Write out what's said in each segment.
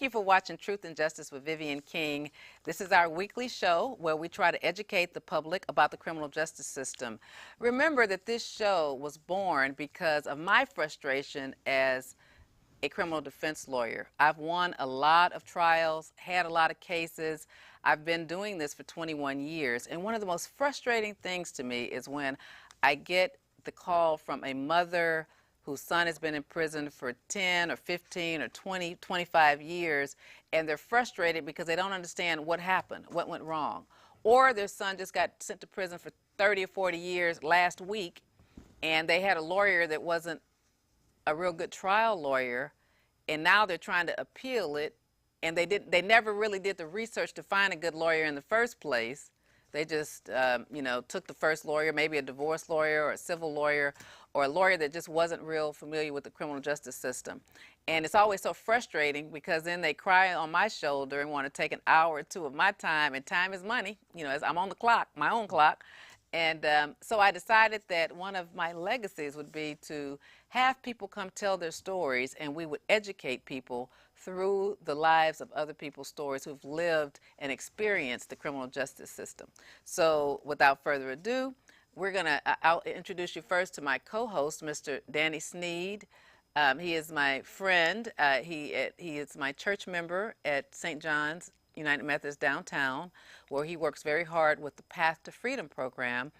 you for watching Truth and Justice with Vivian King. This is our weekly show where we try to educate the public about the criminal justice system. Remember that this show was born because of my frustration as a criminal defense lawyer. I've won a lot of trials, had a lot of cases. I've been doing this for 21 years. And one of the most frustrating things to me is when I get the call from a mother whose son has been in prison for 10 or 15 or 20, 25 years, and they're frustrated because they don't understand what happened, what went wrong. Or their son just got sent to prison for 30 or 40 years last week, and they had a lawyer that wasn't a real good trial lawyer, and now they're trying to appeal it, and they never really did the research to find a good lawyer in the first place. They just, took the first lawyer, maybe a divorce lawyer or a civil lawyer, or a lawyer that just wasn't real familiar with the criminal justice system. And it's always so frustrating because then they cry on my shoulder and want to take an hour or two of my time, and time is money, as I'm on the clock, my own clock. And so I decided that one of my legacies would be to have people come tell their stories, and we would educate people through the lives of other people's stories who've lived and experienced the criminal justice system. So without further ado, I'll introduce you first to my co-host, Mr. Danny Sneed. He is my friend. He is my church member at St. John's United Methodist downtown, where he works very hard with the Path to Freedom program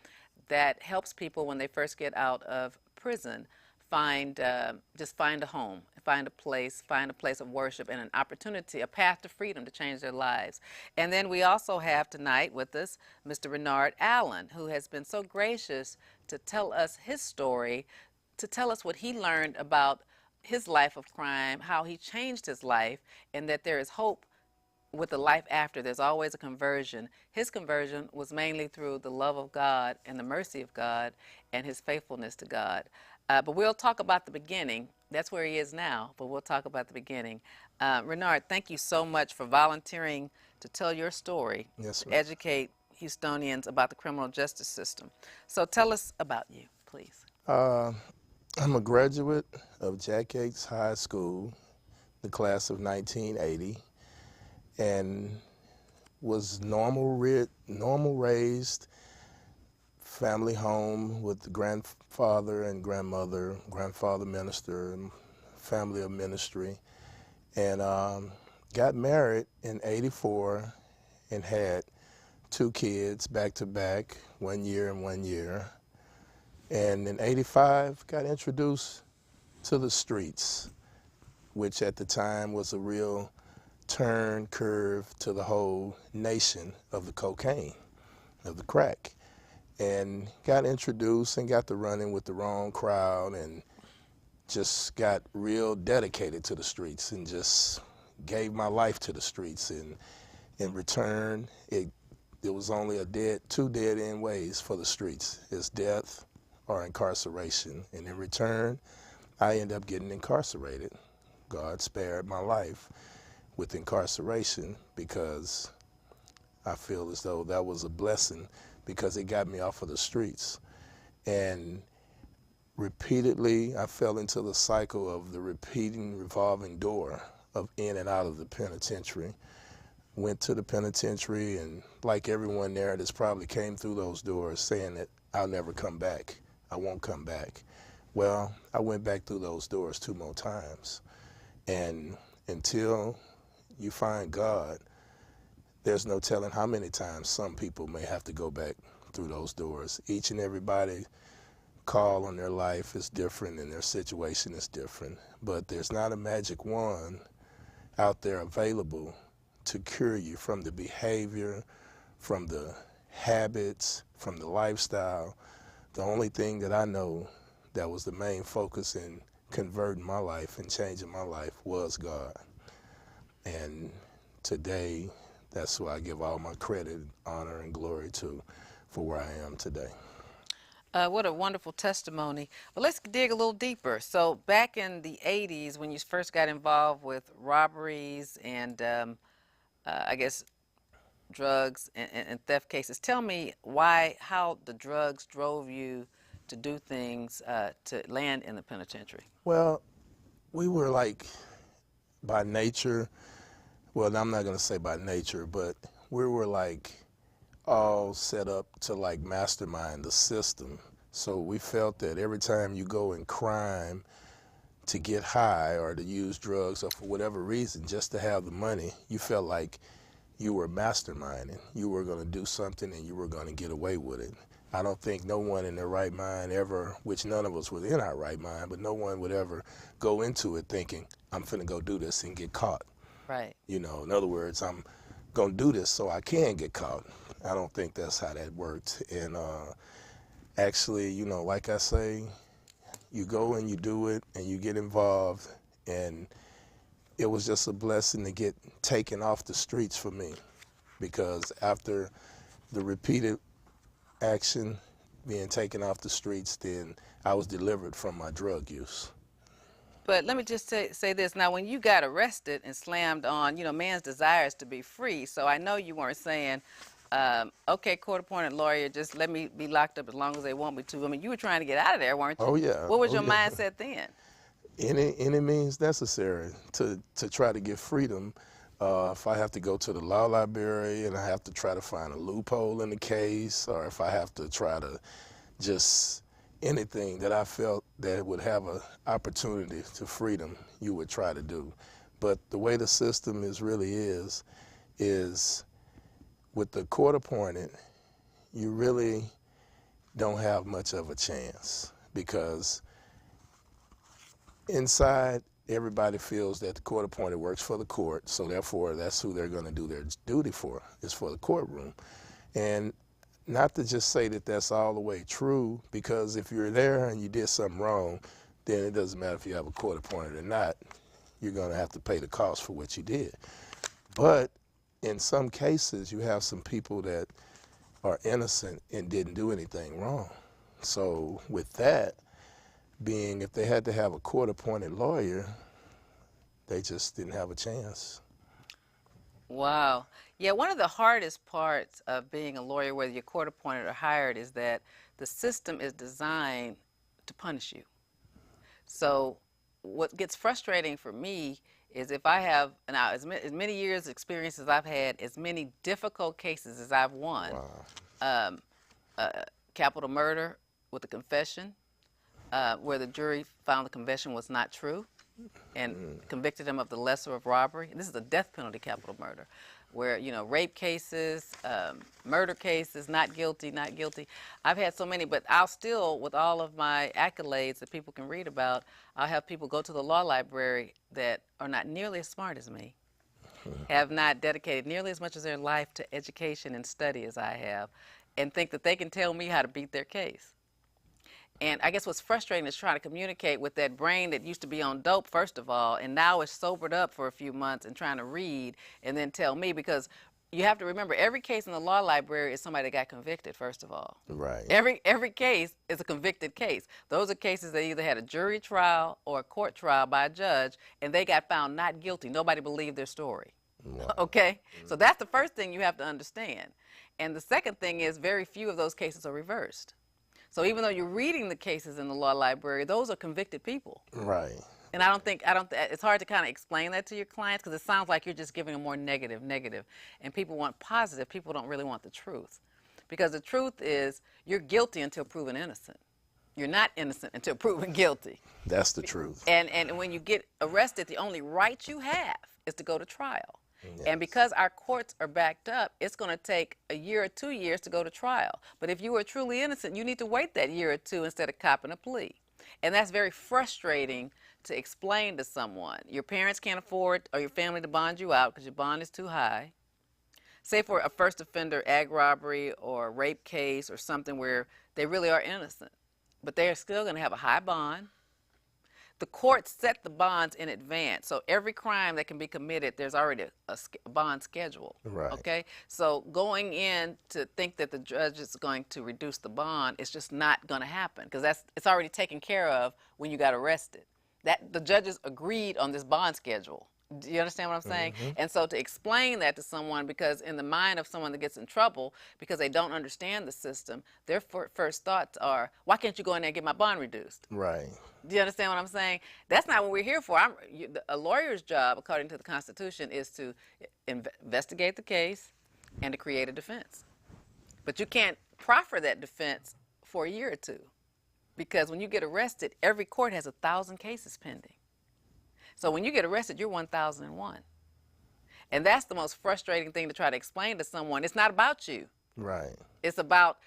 that helps people when they first get out of prison just find a home, find a place of worship and an opportunity, a path to freedom to change their lives. And then we also have tonight with us Mr. Renard Allen, who has been so gracious to tell us his story, to tell us what he learned about his life of crime, how he changed his life, and that there is hope with the life after. There's always a conversion. His conversion was mainly through the love of God and the mercy of God and his faithfulness to God. But we'll talk about the beginning. That's where he is now, but we'll talk about the beginning. Renard, thank you so much for volunteering to tell your story, Yes, to educate Houstonians about the criminal justice system. So tell us about you, please. I'm a graduate of Jack Yates High School, the class of 1980, and was normal raised, family home with the grandfather and grandmother, grandfather minister, and family of ministry, and got married in '84 and had 2 kids back to back, 1 year and 1 year. And in '85 got introduced to the streets, which at the time was a real turn curve to the whole nation of the cocaine, of the crack. And got introduced and got to running with the wrong crowd, and just got real dedicated to the streets and just gave my life to the streets. And in return, it was only 2 dead end ways for the streets. It's death or incarceration. And in return, I ended up getting incarcerated. God spared my life with incarceration because I feel as though that was a blessing, because it got me off of the streets. And repeatedly, I fell into the cycle of the repeating revolving door of in and out of the penitentiary. Went to the penitentiary, and like everyone there that's probably came through those doors saying that I'll never come back, I won't come back. Well, I went back through those doors 2 more times. And until you find God, there's no telling how many times some people may have to go back through those doors. Each and everybody call on their life is different and their situation is different. But there's not a magic wand out there available to cure you from the behavior, from the habits, from the lifestyle. The only thing that I know that was the main focus in converting my life and changing my life was God. And today, that's who I give all my credit, honor, and glory to for where I am today. What a wonderful testimony. Well, let's dig a little deeper. So back in the 80s, when you first got involved with robberies and I guess drugs and theft cases, tell me how the drugs drove you to do things to land in the penitentiary. Well, we were like, by nature, Well, I'm not going to say by nature, but we were like all set up to like mastermind the system. So we felt that every time you go in crime to get high or to use drugs or for whatever reason, just to have the money, you felt like you were masterminding. You were going to do something and you were going to get away with it. I don't think no one in their right mind ever, which none of us were in our right mind, but no one would ever go into it thinking, I'm finna go do this and get caught. Right. You know, in other words, I'm gonna do this so I can get caught. I don't think that's how that worked. And actually, you know, like I say, you go and you do it and you get involved, and it was just a blessing to get taken off the streets for me, because after the repeated action, being taken off the streets, then I was delivered from my drug use. But let me just say this. Now, when you got arrested and slammed on, you know, man's desire is to be free. So I know you weren't saying, okay, court-appointed lawyer, just let me be locked up as long as they want me to. I mean, you were trying to get out of there, weren't you? Oh, yeah. What was Oh, your yeah. mindset then? Any means necessary to try to get freedom. If I have to go to the law library and I have to try to find a loophole in the case, or if I have to try to just anything that I felt that would have an opportunity to freedom, you would try to do. But the way the system really is with the court appointed, you really don't have much of a chance, because inside, everybody feels that the court appointed works for the court, so therefore that's who they're going to do their duty for, is for the courtroom. And not to just say that that's all the way true, because if you're there and you did something wrong, then it doesn't matter if you have a court appointed or not, you're going to have to pay the cost for what you did. But in some cases, you have some people that are innocent and didn't do anything wrong. So with that being, if they had to have a court-appointed lawyer, they just didn't have a chance. Wow. Yeah, one of the hardest parts of being a lawyer, whether you're court appointed or hired, is that the system is designed to punish you. So what gets frustrating for me is if I have, now as many years experience as I've had, as many difficult cases as I've won, Wow. capital murder with a confession, where the jury found the confession was not true and convicted him of the lesser of robbery. And this is a death penalty capital murder, where, you know, rape cases, murder cases, not guilty, not guilty. I've had so many, but I'll still, with all of my accolades that people can read about, I'll have people go to the law library that are not nearly as smart as me, have not dedicated nearly as much of their life to education and study as I have, and think that they can tell me how to beat their case. And I guess what's frustrating is trying to communicate with that brain that used to be on dope, first of all, and now is sobered up for a few months and trying to read and then tell me, because you have to remember, every case in the law library is somebody that got convicted, first of all. Right. Every case is a convicted case. Those are cases that either had a jury trial or a court trial by a judge, and they got found not guilty. Nobody believed their story. Wow. Okay? So that's the first thing you have to understand. And the second thing is, very few of those cases are reversed. So even though you're reading the cases in the law library, those are convicted people. Right. And it's hard to kind of explain that to your clients, because it sounds like you're just giving them more negative. And people want positive. People don't really want the truth. Because the truth is, you're guilty until proven innocent. You're not innocent until proven guilty. That's the truth. And when you get arrested, the only right you have is to go to trial. Yes. And because our courts are backed up, it's going to take a year or 2 years to go to trial. But if you are truly innocent, you need to wait that year or two instead of copping a plea. And that's very frustrating to explain to someone. Your parents can't afford, or your family, to bond you out because your bond is too high. Say for a first offender ag robbery or rape case or something where they really are innocent, but they are still going to have a high bond. The court set the bonds in advance. So every crime that can be committed, there's already a bond schedule. Right. Okay? So going in to think that the judge is going to reduce the bond is just not going to happen, because it's already taken care of when you got arrested. That the judges agreed on this bond schedule Do you understand what I'm saying? Mm-hmm. And so to explain that to someone, because in the mind of someone that gets in trouble because they don't understand the system, their first thoughts are, why can't you go in there and get my bond reduced? Right. Do you understand what I'm saying? That's not what we're here for. A lawyer's job, according to the Constitution, is to investigate the case and to create a defense. But you can't proffer that defense for a year or two, because when you get arrested, every court has 1,000 cases pending. So when you get arrested, you're 1,001. And that's the most frustrating thing to try to explain to someone. It's not about you. Right. It's about,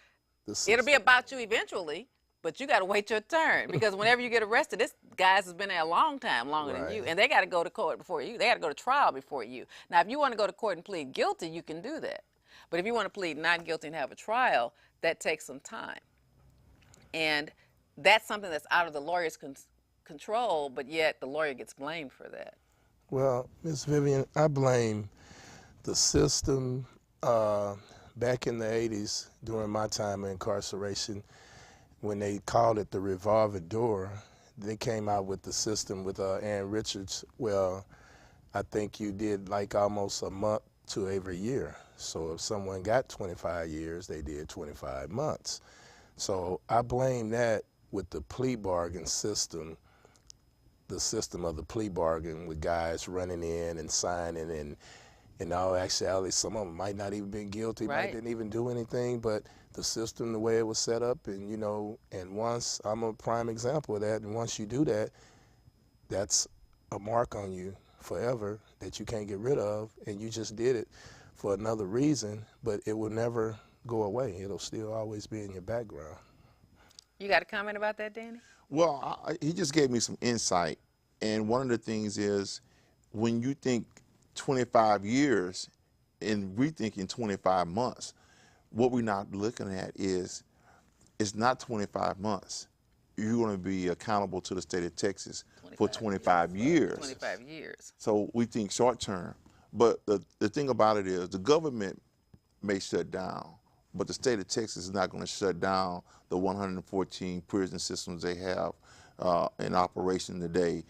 This it'll be about you eventually, but you got to wait your turn, because whenever you get arrested, this guy's has been there a long time, longer than you, and they got to go to court before you. They got to go to trial before you. Now, if you want to go to court and plead guilty, you can do that. But if you want to plead not guilty and have a trial, that takes some time. And that's something that's out of the lawyer's control, but yet the lawyer gets blamed for that. Well, Miss Vivian, I blame the system. Back in the 80s, during my time of incarceration, when they called it the revolving door, they came out with the system with Ann Richards. Well, I think you did like almost a month to every year. So if someone got 25 years, they did 25 months. So I blame that with the plea bargain system, the system of the plea bargain, with guys running in and signing, and in all actuality, some of them might not even been guilty, Right. might didn't even do anything, but the system, the way it was set up, and you know, and once, I'm a prime example of that, and once you do that, that's a mark on you forever that you can't get rid of, and you just did it for another reason, but it will never go away. It'll still always be in your background. You got a comment about that, Danny? Well, he just gave me some insight, and one of the things is, when you think 25 years and we think in 25 months, what we're not looking at is, it's not 25 months. You're going to be accountable to the state of Texas for 25 years. 25 years. So we think short term. But the thing about it is, the government may shut down, but the state of Texas is not going to shut down the 114 prison systems they have in operation today.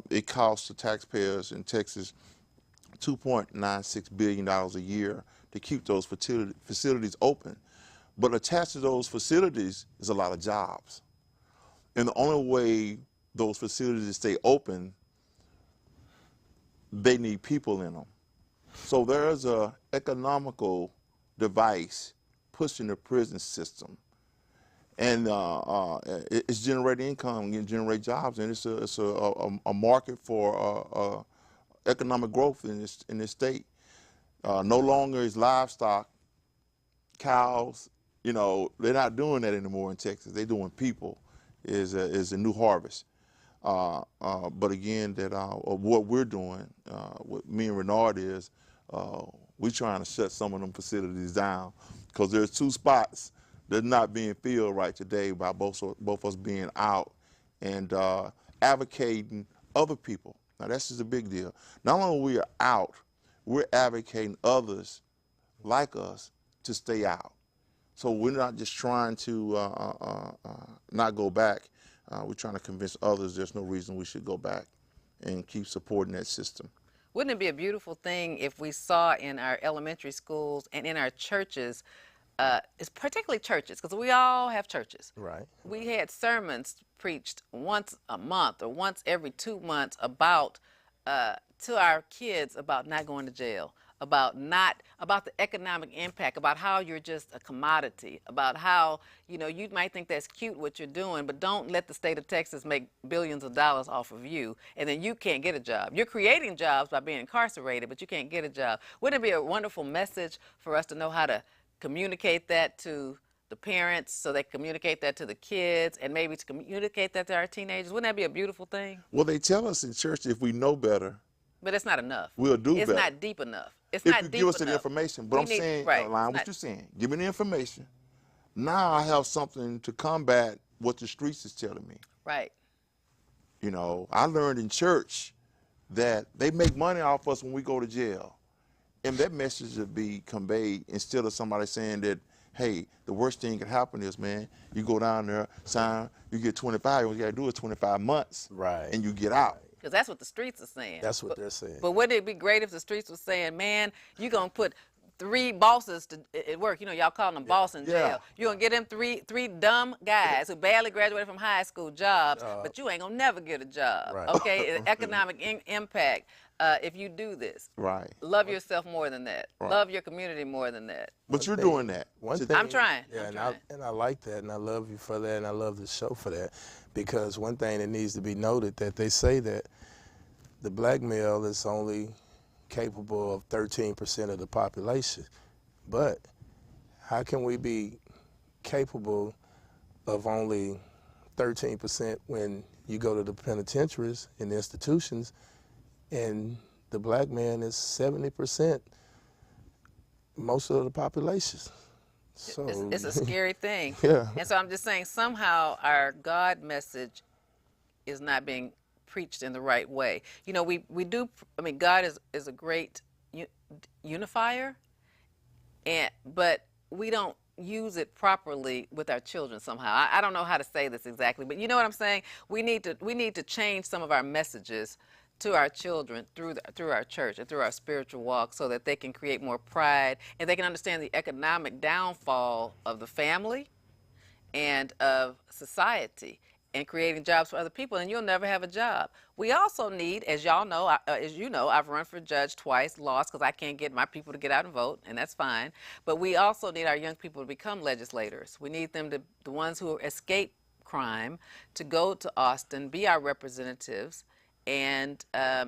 It costs the taxpayers in Texas $2.96 billion a year to keep those facilities open. But attached to those facilities is a lot of jobs. And the only way those facilities stay open, they need people in them. So there's an economical device pushing the prison system. And it's generating income and generating jobs, and it's a market for economic growth in this state. No longer is livestock, cows, you know, they're not doing that anymore in Texas. They're doing people, is a new harvest. But again, that what we're doing, what me and Renard is, we're trying to shut some of them facilities down, because there's 2 spots that's not being filled right today by both us being out and advocating other people. Now that's just a big deal. Not only are we out, we're advocating others like us to stay out. So we're not just trying to not go back. We're trying to convince others there's no reason we should go back and keep supporting that system. Wouldn't it be a beautiful thing if we saw in our elementary schools and in our churches, it's particularly churches, because we all have churches. Right. We had sermons preached once a month or once every 2 months about, to our kids, about not going to jail, about the economic impact, about how you're just a commodity, about how, you know, you might think that's cute what you're doing, but don't let the state of Texas make billions of dollars off of you, and then you can't get a job. You're creating jobs by being incarcerated, but you can't get a job. Wouldn't it be a wonderful message for us to know how to communicate that to the parents, so they communicate that to the kids, and maybe to communicate that to our teenagers? Wouldn't that be a beautiful thing? Well, they tell us in church, if we know better, but it's not enough. We'll do it's better. It's not deep enough. It's if not you deep give us enough. the information. But I'm saying, right, Align what you're saying. Give me the information. Now I have something to combat what the streets is telling me. Right. You know, I learned in church that they make money off us when we go to jail. And that message would be conveyed instead of somebody saying that, hey, the worst thing that can happen is, man, you go down there, sign, you get 25, all you got to do is 25 months. Right. And you get out. Because that's what the streets are saying. That's what they're saying. But wouldn't it be great if the streets were saying, man, you're going to put 3 bosses at work. You know, y'all call them boss in jail. You're going to get them three dumb guys who barely graduated from high school jobs, but you ain't going to never get a job. Right. Okay? Economic impact if you do this. Right. Love yourself more than that. Right. Love your community more than that. But you're doing that. One thing, I'm trying. Yeah, I'm trying. and I like that, and I love you for that, and I love the show for that, because one thing that needs to be noted that they say that the black male is only capable of 13% of the population, but how can we be capable of only 13% when you go to the penitentiaries and the institutions, and the black man is 70% most of the population? So It's a scary thing. Yeah. And so I'm just saying somehow our God message is not being preached in the right way. You know, we do, I mean, God is a great unifier, but we don't use it properly with our children somehow. I don't know how to say this exactly, but you know what I'm saying? We need to change some of our messages to our children through our church and through our spiritual walk, so that they can create more pride and they can understand the economic downfall of the family and of society, and creating jobs for other people, and you'll never have a job. We also need, as y'all know, as you know, I've run for judge twice, lost because I can't get my people to get out and vote, and that's fine. But we also need our young people to become legislators. We need them to, the ones who escape crime, to go to Austin, be our representatives, and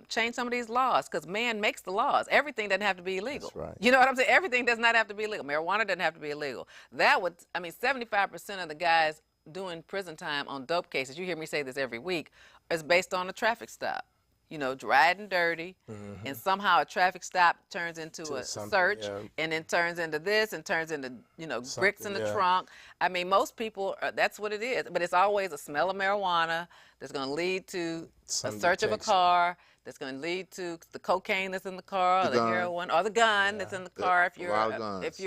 change some of these laws, because man makes the laws. Everything doesn't have to be illegal. That's right. You know what I'm saying? Everything does not have to be illegal. Marijuana doesn't have to be illegal. That would, I mean, 75% of the guys doing prison time on dope cases, you hear me say this every week, is based on a traffic stop. You know, riding dirty, and somehow a traffic stop turns into a search, and then turns into this, and turns into, you know, bricks in the trunk. I mean, most people, that's what it is. But it's always a smell of marijuana that's going to lead to a search of a car, that's going to lead to the cocaine that's in the car, or the heroin, or the gun that's in the car. If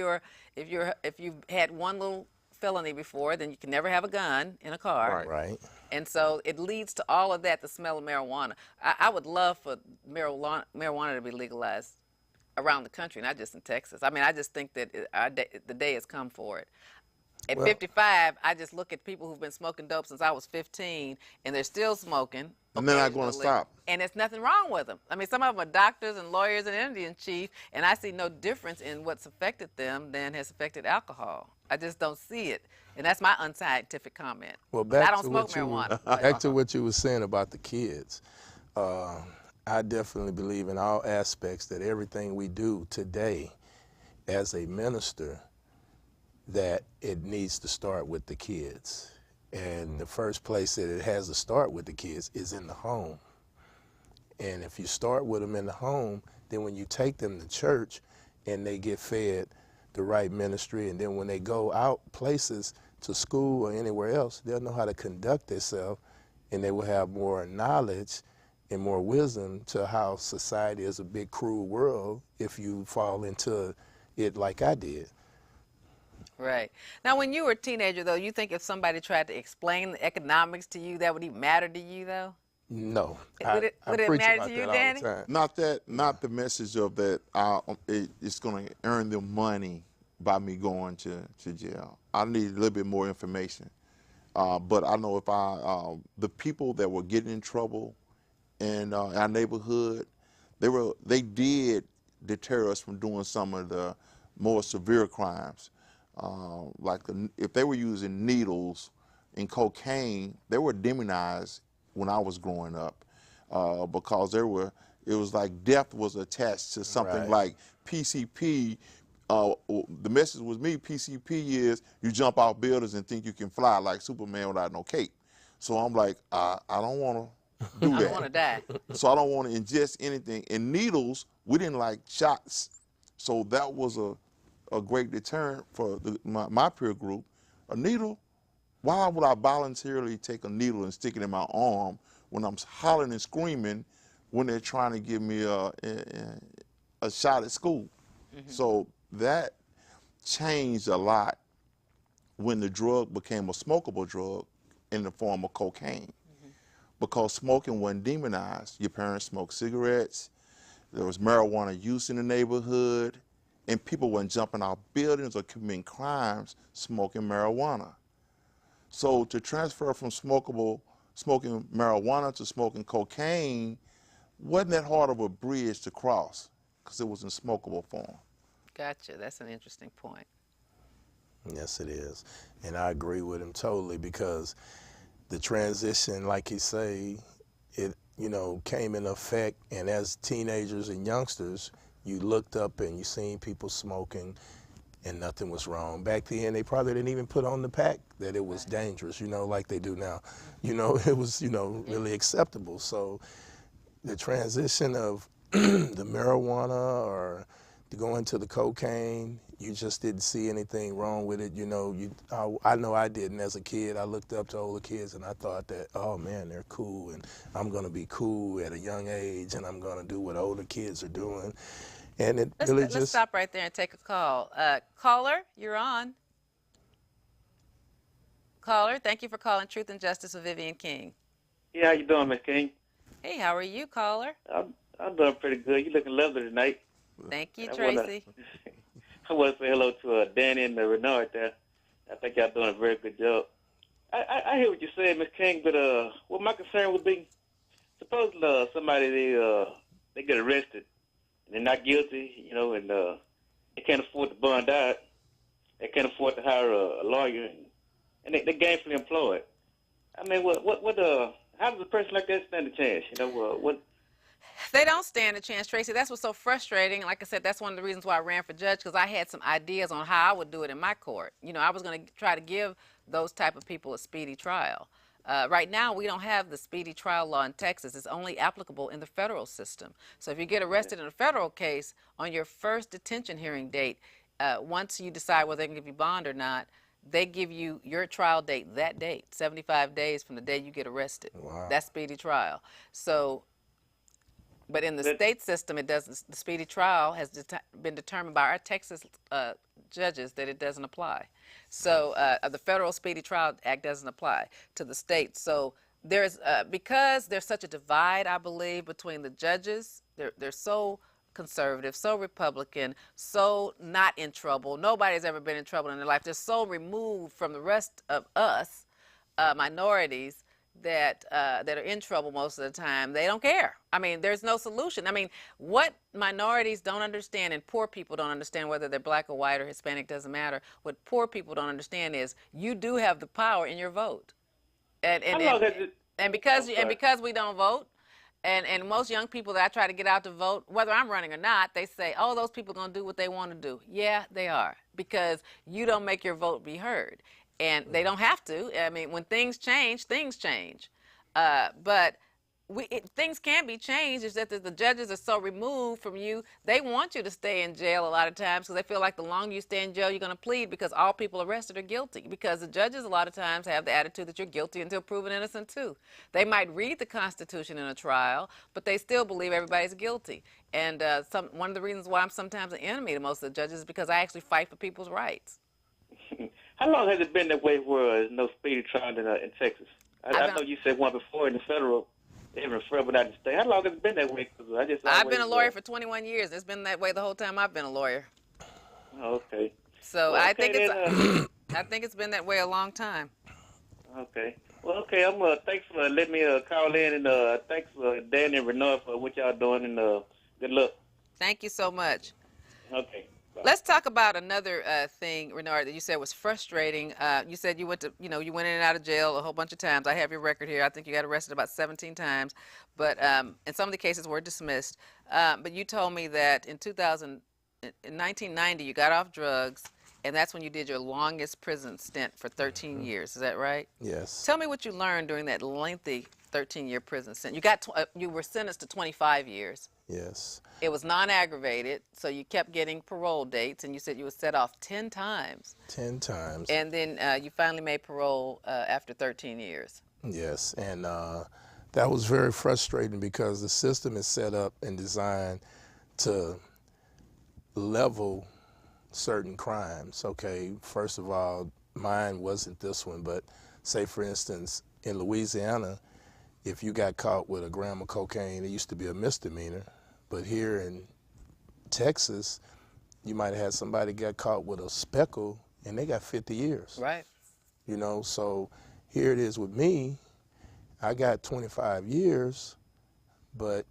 you've had one little felony before, then you can never have a gun in a car. Right. And so it leads to all of that, the smell of marijuana. I would love for marijuana to be legalized around the country, not just in Texas. I mean, I just think that the day has come for it. At 55, I just look at people who've been smoking dope since I was 15, and they're still smoking. And they're not going to stop. And there's nothing wrong with them. I mean, some of them are doctors and lawyers and Indian chief, and I see no difference in what's affected them than has affected alcohol. I just don't see it. And that's my unscientific comment. Well, I don't smoke marijuana. Back to what you were saying about the kids. I definitely believe in all aspects that everything we do today as a minister, that it needs to start with the kids. And the first place that it has to start with the kids is in the home. And if you start with them in the home, then when you take them to church and they get fed the right ministry, and then when they go out places to school or anywhere else, they'll know how to conduct themselves, and they will have more knowledge and more wisdom to how society is a big, cruel world if you fall into it like I did. Right. Now, when you were a teenager, though, you think if somebody tried to explain the economics to you, that would even matter to you, though? No. Would it matter to you, Danny? Not the message of that it's going to earn them money by me going to jail. I need a little bit more information. But I know if the people that were getting in trouble in our neighborhood, they did deter us from doing some of the more severe crimes. Like if they were using needles and cocaine, they were demonized when I was growing up, because it was like death was attached to something like PCP. The message was me, PCP is you jump off buildings and think you can fly like Superman without no cape. So I'm like, I don't want to do that. I don't want to die. So I don't want to ingest anything. And needles, we didn't like shots. So that was a great deterrent for my peer group. A needle, why would I voluntarily take a needle and stick it in my arm when I'm hollering and screaming when they're trying to give me a shot at school? So that changed a lot when the drug became a smokable drug in the form of cocaine. because smoking wasn't demonized. Your parents smoked cigarettes, there was marijuana use in the neighborhood, and people weren't jumping out buildings or committing crimes smoking marijuana. So to transfer from smoking marijuana to smoking cocaine wasn't that hard of a bridge to cross because it was in smokable form. Gotcha. That's an interesting point. Yes, it is. And I agree with him totally, because the transition, like he say, it, came in effect, and as teenagers and youngsters, you looked up and you seen people smoking and nothing was wrong. Back then, they probably didn't even put on the pack that it was dangerous, like they do now. It was, really acceptable. So the transition of the marijuana or to go into the cocaine, you just didn't see anything wrong with it. I know I didn't as a kid. I looked up to older kids and I thought that, oh man, they're cool, and I'm gonna be cool at a young age, and I'm gonna do what older kids are doing. And it Let's stop right there and take a call. Caller, you're on. Caller, thank you for calling Truth and Justice with Vivian King. Yeah, how you doing, Miss King? Hey, how are you, caller? I'm doing pretty good. You looking lovely tonight. Thank you, Tracy. I want to say hello to Danny and Renard there. I think y'all doing a very good job. I hear what you're saying, Miss King, but what my concern would be, suppose somebody they get arrested and they're not guilty, and they can't afford to bond out, they can't afford to hire a lawyer, and they're gainfully employed. I mean, how does a person like that stand a chance? What? They don't stand a chance, Tracy. That's what's so frustrating. Like I said, that's one of the reasons why I ran for judge, because I had some ideas on how I would do it in my court. I was going to try to give those type of people a speedy trial. Right now, we don't have the speedy trial law in Texas. It's only applicable in the federal system. So if you get arrested in a federal case, on your first detention hearing date, once you decide whether they can give you bond or not, they give you your trial date that date, 75 days from the day you get arrested. Wow. That's speedy trial. So, but in the state system, it doesn't. The speedy trial has been determined by our Texas judges that it doesn't apply. So the federal Speedy Trial Act doesn't apply to the states. So there's because there's such a divide, I believe, between the judges. They're so conservative, so Republican, so not in trouble. Nobody's ever been in trouble in their life. They're so removed from the rest of us, minorities, that are in trouble most of the time. They don't care. I mean, there's no solution. I mean, what minorities don't understand, and poor people don't understand, whether they're black or white or Hispanic, doesn't matter. What poor people don't understand is you do have the power in your vote. And because we don't vote, and most young people that I try to get out to vote, whether I'm running or not, they say, oh, those people are going to do what they want to do. Yeah, they are, because you don't make your vote be heard. And they don't have to. I mean, when things change, things change. But things can be changed. It's that the judges are so removed from you. They want you to stay in jail a lot of times because they feel like the longer you stay in jail, you're going to plead, because all people arrested are guilty. Because the judges a lot of times have the attitude that you're guilty until proven innocent too. They might read the Constitution in a trial, but they still believe everybody's guilty. And one of the reasons why I'm sometimes an enemy to most of the judges is because I actually fight for people's rights. How long has it been that way where there's no speedy trial in Texas? I know you said one before in the federal, even federal, not in the state. How long has it been that way? I've been a lawyer for 21 years. It's been that way the whole time I've been a lawyer. Oh, okay. So well, I think it's been that way a long time. Okay. Well, okay. Thanks for letting me call in, and thanks for Danny and Renard for what y'all doing, and good luck. Thank you so much. Okay. Let's talk about another thing, Renard, that you said was frustrating. You said you went in and out of jail a whole bunch of times. I have your record here. I think you got arrested about 17 times, but and some of the cases were dismissed. But you told me that in 1990 you got off drugs, and that's when you did your longest prison stint for 13 years. Is that right? Yes. Tell me what you learned during that lengthy 13-year prison sentence. You were sentenced to 25 years. Yes. It was non-aggravated, so you kept getting parole dates, and you said you were set off 10 times. 10 times. And then you finally made parole after 13 years. Yes, and that was very frustrating because the system is set up and designed to level certain crimes. Okay, first of all, mine wasn't this one, but say, for instance, in Louisiana, if you got caught with a gram of cocaine, it used to be a misdemeanor. But here in Texas, you might have had somebody get caught with a speckle and they got 50 years. Right. You know, so here it is with me. I got 25 years, but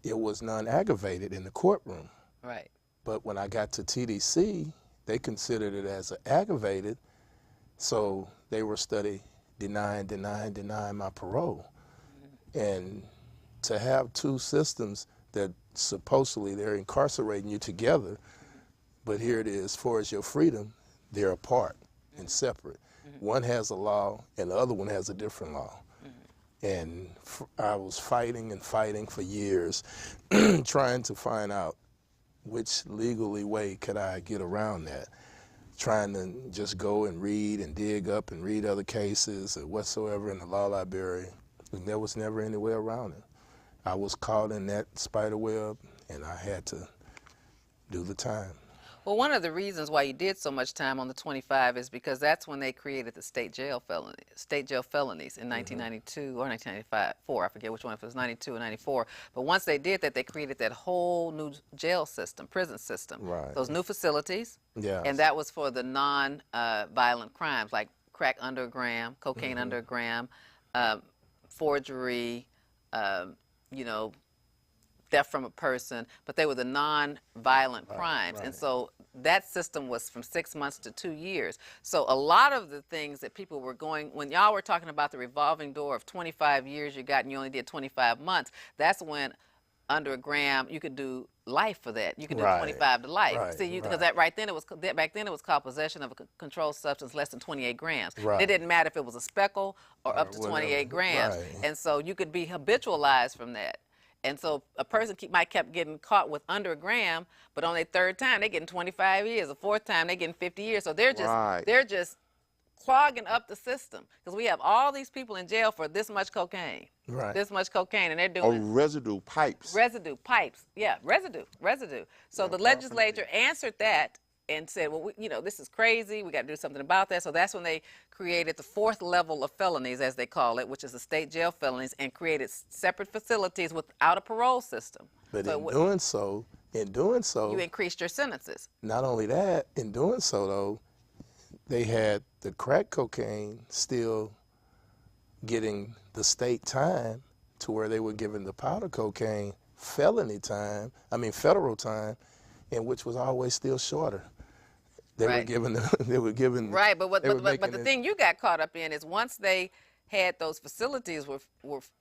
it was non-aggravated in the courtroom. Right. But when I got to TDC, they considered it as an aggravated, so they were denying my parole. And to have two systems that supposedly they're incarcerating you together, but here it is, as far as your freedom, they're apart and separate. One has a law and the other one has a different law. And I was fighting and fighting for years, trying to find out which legally way could I get around that. Trying to just go and read and dig up and read other cases or whatsoever in the law library. And there was never any way around it. I was caught in that spider web and I had to do the time. Well, one of the reasons why you did so much time on the 25 is because that's when they created the state jail felonies in 1992 or 1994. I forget which one, if it was 92 or 94. But once they did that, they created that whole new jail system, prison system. Right. Those new facilities. Yeah. And that was for the non-violent crimes like crack under a gram, cocaine under a gram, forgery, you know, theft from a person, but they were the non-violent crimes. And so that system was from 6 months to 2 years. So a lot of the things that people were going, when y'all were talking about the revolving door of 25 years you got and you only did 25 months, that's when under a gram you could do life for that. You could do 25 to life. See, because that back then it was called possession of a controlled substance less than 28 grams. It didn't matter if it was a speckle or up to 28 grams. And so you could be habitualized from that. And so a person might kept getting caught with under a gram, but on their third time they're getting 25 years. The fourth time they're getting 50 years. So they're just clogging up the system because we have all these people in jail for this much cocaine, this much cocaine, and they're doing residue pipes. Residue pipes, yeah, residue. So the legislature answered that and said, well, you know, this is crazy. We got to do something about that. So that's when they created the fourth level of felonies, as they call it, which is the state jail felonies, and created separate facilities without a parole system. But in doing so, you increased your sentences. Not only that, in doing so, though, they had the crack cocaine still getting the state time to where they were giving the powder cocaine federal time, and which was always still shorter. They were giving right, but the thing you got caught up in is once they had those facilities were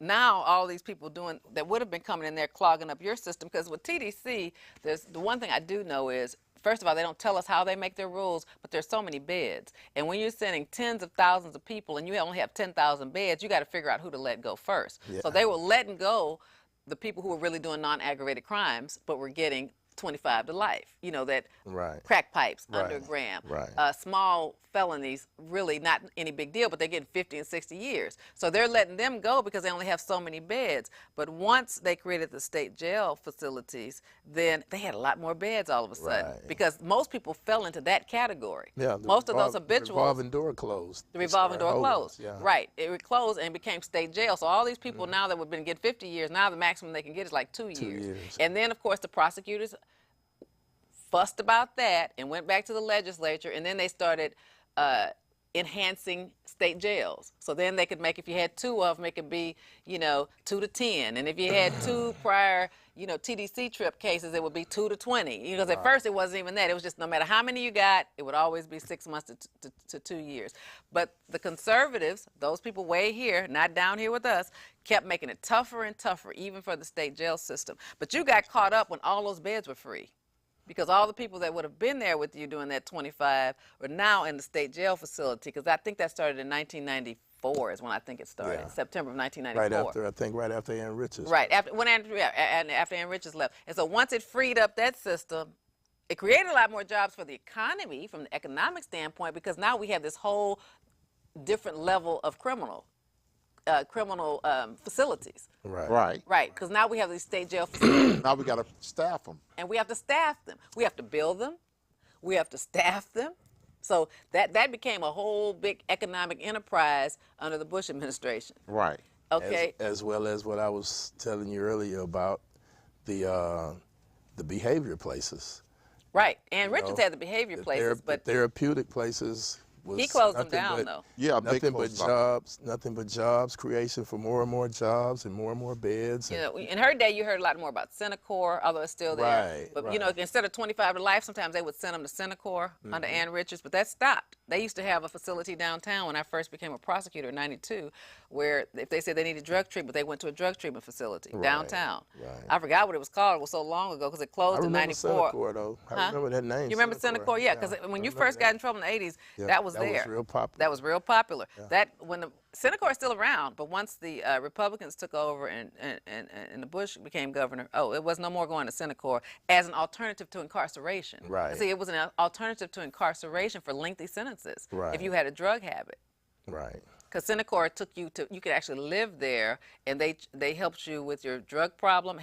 now all these people doing that would have been coming in there clogging up your system, because with TDC, there's the one thing I do know is, first of all, they don't tell us how they make their rules, but there's so many beds. And when you're sending tens of thousands of people and you only have 10,000 beds, you got to figure out who to let go first. So they were letting go the people who were really doing non-aggravated crimes, but were getting 25 to life, you know, that crack pipes under a gram, small felonies, really not any big deal, but they're getting 50 and 60 years. So they're letting them go because they only have so many beds. But once they created the state jail facilities, then they had a lot more beds all of a sudden, because most people fell into that category. Most of those habituals. The revolving door closed. The revolving door closed. Right. It closed and became state jail. So all these people now that would have been getting 50 years, now the maximum they can get is like 2 years. And then, of course, the prosecutors fussed about that and went back to the legislature, and then they started enhancing state jails. So then they could make, if you had two of them, it could be, you know, 2 to 10. And if you had two prior, you know, TDC trip cases, it would be 2 to 20. Because at first it wasn't even that. It was just no matter how many you got, it would always be 6 months to 2 years. But the conservatives, those people way here, not down here with us, kept making it tougher and tougher, even for the state jail system. But you got caught up when all those beds were free, because all the people that would have been there with you doing that 25 are now in the state jail facility, because I think that started in 1994 is when I think it started, September of 1994. Right after Ann Richards. Right, after Ann Richards left. And so once it freed up that system, it created a lot more jobs for the economy from the economic standpoint, because now we have this whole different level of criminal facilities. Right. Because now we have these state jail facilities. Now we got to staff them. And we have to staff them. We have to build them. We have to staff them. So that became a whole big economic enterprise under the Bush administration. Right. Okay. as well as what I was telling you earlier about the behavior places. Right. And You Richards know, had the behavior places, the but therapeutic places he was closed them nothing down, but though. Yeah, they nothing but closed up. jobs, creation for more and more jobs and more beds. You And, know, in her day, you heard a lot more about Centacor, although it's still there. Right, But, you right. know, instead of 25 to life, sometimes they would send them to Centacor under Ann Richards, but that stopped. They used to have a facility downtown when I first became a prosecutor in 92, where if they said they needed drug treatment, they went to a drug treatment facility downtown. right. I forgot what it was called. It was so long ago because it I closed in remember 94. Centacor, though. I Huh? remember that name. You remember Centacor? Yeah, because when you first got in trouble in the 80s, Yeah, that was that was there. real popular. That was real popular. That when the Centacor is still around, but once the Republicans took over and the Bush became governor, it was no more going to Centacor as an alternative to incarceration. Right. See, it was an alternative to incarceration for lengthy sentences Right. if you had a drug habit. Right. Because Centacor took you to, you could actually live there, and they helped you with your drug problem,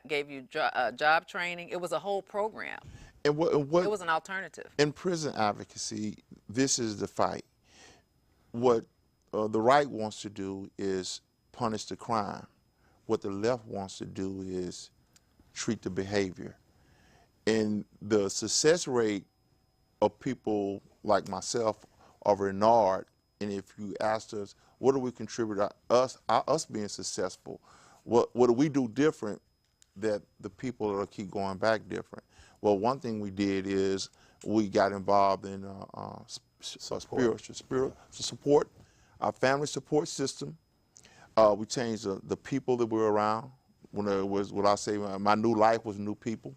gave you job training. It was a whole program. And what It was an alternative. in prison advocacy, this is the fight. What the right wants to do is punish the crime. What the left wants to do is treat the behavior. And the success rate of people like myself or Renard, and if you asked us, what do we contribute to us being successful? What do we do different that the people that'll keep going back different? Well, one thing we did is we got involved in spiritual support, our family support system. We changed the people that we were around. When it was, what I say, my new life was new people.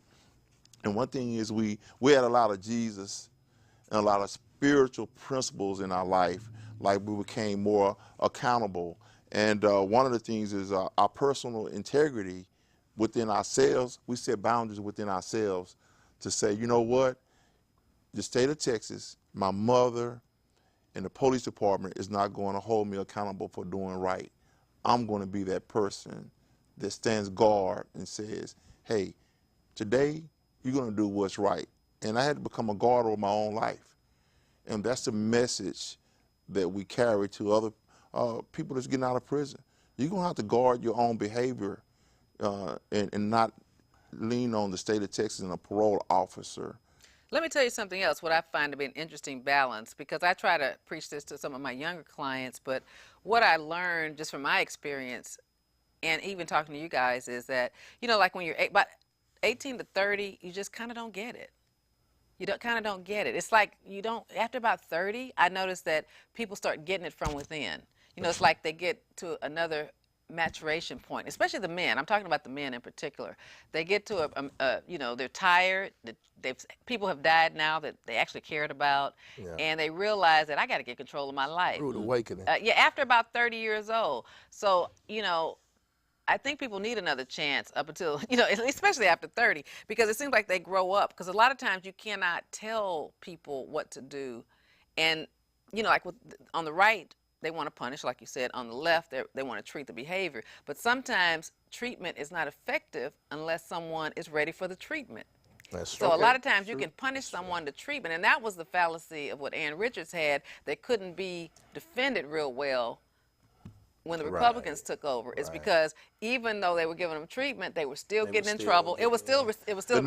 And one thing is we had a lot of Jesus and a lot of spiritual principles in our life, like we became more accountable. And one of the things is our personal integrity within ourselves. We set boundaries within ourselves to say, you know what, the state of Texas, my mother, and the police department is not going to hold me accountable for doing right. I'm going to be that person that stands guard and says, hey, today you're going to do what's right. And I had to become a guard over my own life. And that's the message that we carry to other people that's getting out of prison. You're going to have to guard your own behavior and not lean on the state of Texas and a parole officer. Let me tell you something else, what I find to be an interesting balance, because I try to preach this to some of my younger clients, but what I learned just from my experience and even talking to you guys is that, you know, like when you're about 18 to 30, you just kind of don't get it. You kind of don't get it. It's like you don't, after about 30, I noticed that people start getting it from within. You know, it's like they get to another maturation point, especially the men. I'm talking about the men in particular. They get to you know, they're tired. People have died now that they actually cared about, and they realize that I got to get control of my life. Rude awakening. Yeah, after about 30 years old. So, you know, I think people need another chance up until, you know, especially after 30, because it seems like they grow up. Because a lot of times you cannot tell people what to do. And, you know, like on the right, they want to punish, like you said. On the left, they want to treat the behavior. But sometimes treatment is not effective unless someone is ready for the treatment. That's So a lot of times you can punish someone to treatment. And that was the fallacy of what Ann Richards had that couldn't be defended real well when the Republicans took over. Is because even though they were giving them treatment, they were still getting in trouble. It was still The revolving.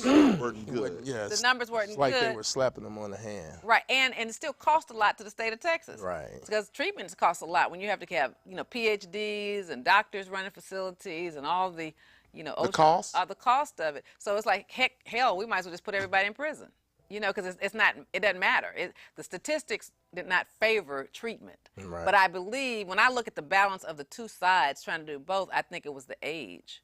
numbers weren't good. The numbers weren't it's like good. they were slapping them on the hand. Right, and it still cost a lot to the state of Texas. Right. Because treatments cost a lot when you have to have, you know, PhDs and doctors running facilities and all the, you know, The cost? The cost of it. So it's like, hell, we might as well just put everybody in prison. You know, because it doesn't matter. The statistics did not favor treatment. Right. But I believe when I look at the balance of the two sides trying to do both, I think it was the age.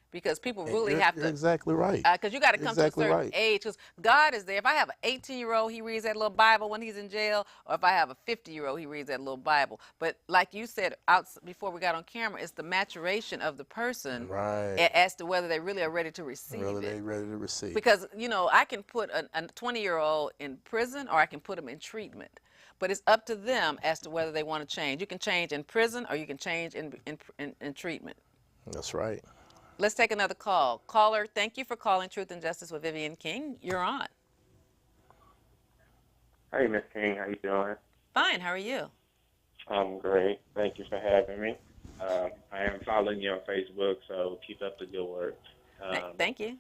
Because people really have to. You're exactly right. Because you got to come Exactly to a certain right. age. Because God is there. If I have an 18-year-old, he reads that little Bible when he's in jail. Or if I have a 50-year-old, he reads that little Bible. But like you said before we got on camera, it's the maturation of the person as to whether they really are ready to receive Whether it. they're ready to receive. Because, you know, I can put a 20-year-old in prison or I can put them in treatment. But it's up to them as to whether they want to change. You can change in prison or you can change in treatment. That's right. Let's take another call. Caller, thank you for calling Truth and Justice with Vivian King. You're on. Hey, Miss King, how you doing? Fine, how are you? I'm great. Thank you for having me. I am following you on Facebook, so keep up the good work. Thank you.